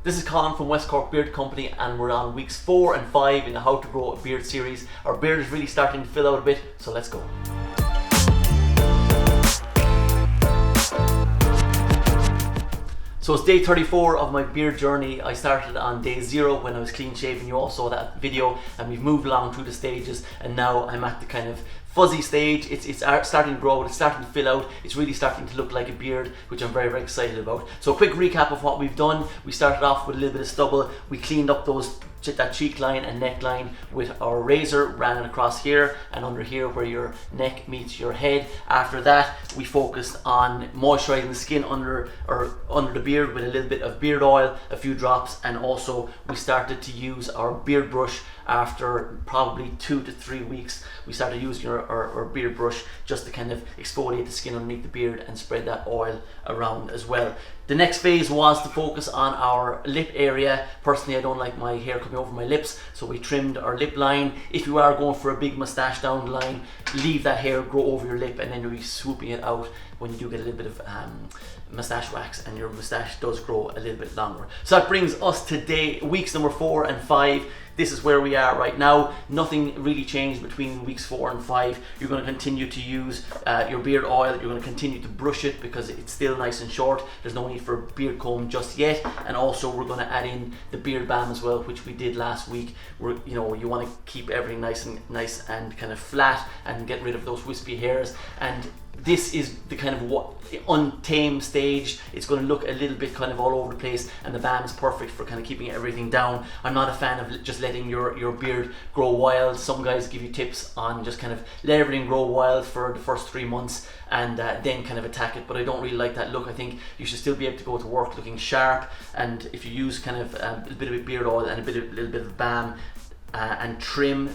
This is Colin from West Cork Beard Company, and we're on weeks 4 and 5 in the How to Grow a Beard series. Our beard is really starting to fill out a bit, so let's go. So it's day 34 of my beard journey. I started on day 0 when I was clean shaven. You all saw that video, and we've moved along through the stages, and now I'm at the kind of fuzzy stage. It's starting to grow, it's starting to fill out, it's really starting to look like a beard, which I'm very, very excited about. So a quick recap of what we've done. We started off with a little bit of stubble. We cleaned up that cheek line and neckline with our razor, ran it across here and under here where your neck meets your head. After that, we focused on moisturizing the skin under the beard with a little bit of beard oil, a few drops, and also we started to use our beard brush. After probably 2 to 3 weeks, we started using our beard brush just to kind of exfoliate the skin underneath the beard and spread that oil around as well. The next phase was to focus on our lip area. Personally, I don't like my hair coming over my lips, so we trimmed our lip line. If you are going for a big moustache down the line, leave that hair grow over your lip, and then you'll be swooping it out when you do get a little bit of moustache wax, and your moustache does grow a little bit longer. So that brings us to weeks number 4 and 5. This is where we are right now. Nothing really changed between weeks 4 and 5. You're going to continue to use your beard oil. You're going to continue to brush it because it's still nice and short. There's no need for a beard comb just yet. And also we're going to add in the beard balm as well, which we did last week. You want to keep everything nice and kind of flat and get rid of those wispy hairs. And this is the kind of untamed stage. It's going to look a little bit kind of all over the place, and the balm is perfect for kind of keeping everything down. I'm not a fan of just letting your beard grow wild. Some guys give you tips on just kind of let everything grow wild for the first 3 months and then kind of attack it, but I don't really like that look. I think you should still be able to go to work looking sharp, and if you use kind of a bit of a beard oil and a little bit of balm and trim,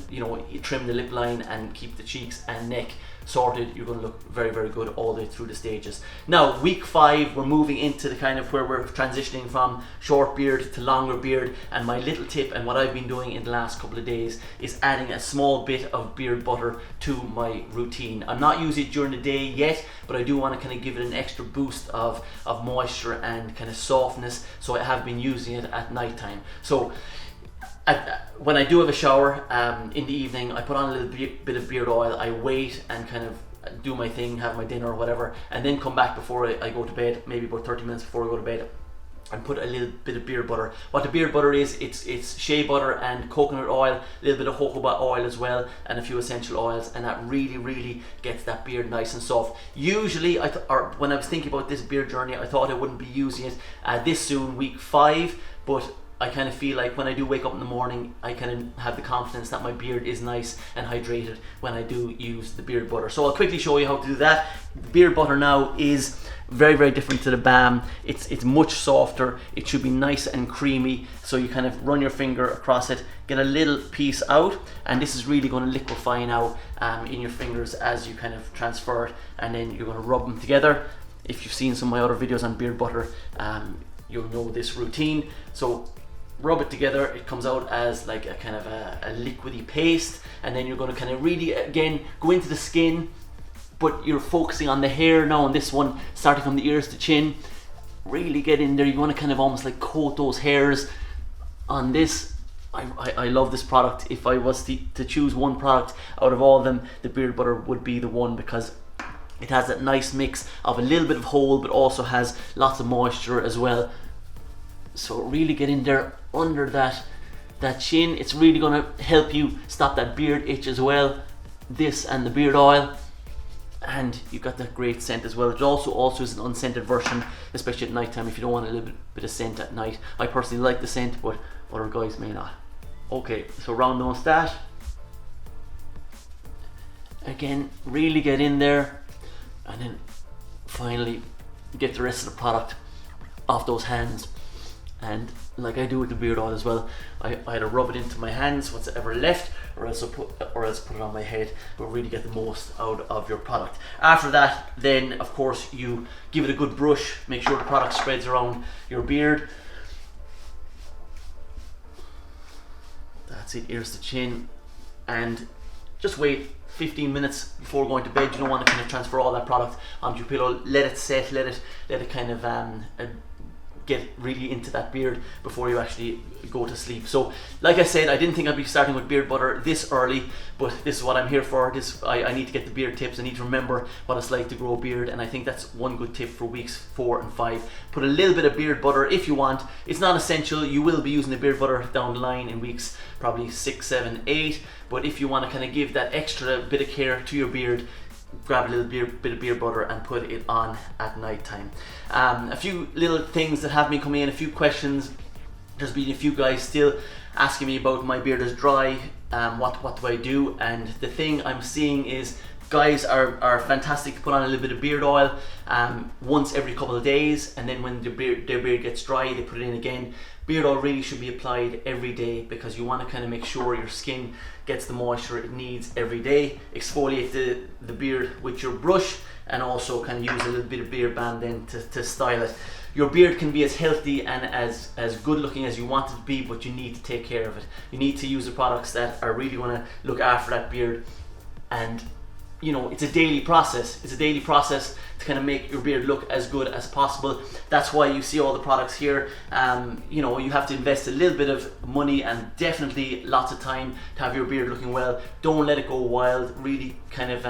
trim the lip line and keep the cheeks and neck sorted, you're going to look very, very good all the way through the stages. Now, week 5, we're moving into the kind of where we're transitioning from short beard to longer beard, and my little tip and what I've been doing in the last couple of days is adding a small bit of beard butter to my routine. I'm not using it during the day yet, but I do want to kind of give it an extra boost of moisture and kind of softness, so I have been using it at night time. So when I do have a shower in the evening, I put on a little bit of beard oil, I wait and kind of do my thing, have my dinner or whatever, and then come back before I go to bed, maybe about 30 minutes before I go to bed, and put a little bit of beard butter. What the beard butter is, it's shea butter and coconut oil, a little bit of jojoba oil as well, and a few essential oils, and that really, really gets that beard nice and soft. Usually, when I was thinking about this beard journey, I thought I wouldn't be using it this soon, week 5, but I kind of feel like when I do wake up in the morning, I kind of have the confidence that my beard is nice and hydrated when I do use the beard butter. So I'll quickly show you how to do that. The beard butter now is very, very different to the balm. It's much softer. It should be nice and creamy. So you kind of run your finger across it, get a little piece out, and this is really going to liquefy now in your fingers as you kind of transfer it, and then you're going to rub them together. If you've seen some of my other videos on beard butter, you'll know this routine. So rub it together, it comes out as like a kind of a liquidy paste, and then you're going to kind of really again go into the skin, but you're focusing on the hair now on this one, starting from the ears to chin. Really get in there. You want to kind of almost like coat those hairs on this. I love this product. If I was to choose one product out of all of them, the beard butter would be the one, because it has that nice mix of a little bit of hold but also has lots of moisture as well. So really get in there under that chin. It's really going to help you stop that beard itch as well, this and the beard oil, and you've got that great scent as well. It also is an unscented version, especially at night time if you don't want a little bit of scent at night. I personally like the scent, but other guys may not. Okay, so round the moustache. Again, really get in there, and then finally get the rest of the product off those hands. And like I do with the beard oil as well, I either rub it into my hands, what's ever left, or else put it on my head, but really get the most out of your product. After that, then of course you give it a good brush, make sure the product spreads around your beard. That's it, ears to chin, and just wait 15 minutes before going to bed. You don't want to kind of transfer all that product onto your pillow. Let it set, let it kind of get really into that beard before you actually go to sleep. So like I said, I didn't think I'd be starting with beard butter this early, but this is what I'm here for. I need to get the beard tips. I need to remember what it's like to grow a beard, and I think that's one good tip for weeks 4 and 5. Put a little bit of beard butter if you want. It's not essential. You will be using the beard butter down the line in weeks probably 6, 7, 8, but if you want to kind of give that extra bit of care to your beard, grab a little bit of beard butter and put it on at night time. A few little things that have been coming in, a few questions. There's been a few guys still asking me about my beard is dry, what do I do? And the thing I'm seeing is guys are fantastic to put on a little bit of beard oil once every couple of days, and then when their beard gets dry, they put it in again. Beard oil really should be applied every day because you want to kind of make sure your skin gets the moisture it needs every day. Exfoliate the beard with your brush, and also kind of use a little bit of beard balm then to style it. Your beard can be as healthy and as good looking as you want it to be, but you need to take care of it. You need to use the products that are really going to look after that beard, and you know, it's a daily process. It's a daily process to kind of make your beard look as good as possible. That's why you see all the products here. You know, you have to invest a little bit of money and definitely lots of time to have your beard looking well. Don't let it go wild. Really kind of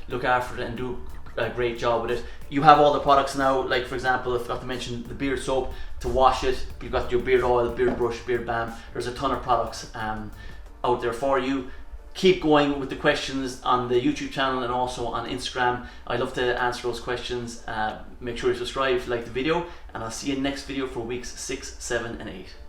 look after it and do a great job with it. You have all the products now, like for example, I forgot to mention the beard soap to wash it. You've got your beard oil, beard brush, beard balm. There's a ton of products out there for you. Keep going with the questions on the YouTube channel and also on Instagram. I love to answer those questions. Make sure you subscribe if you like the video, and I'll see you in the next video for weeks 6, 7 and 8.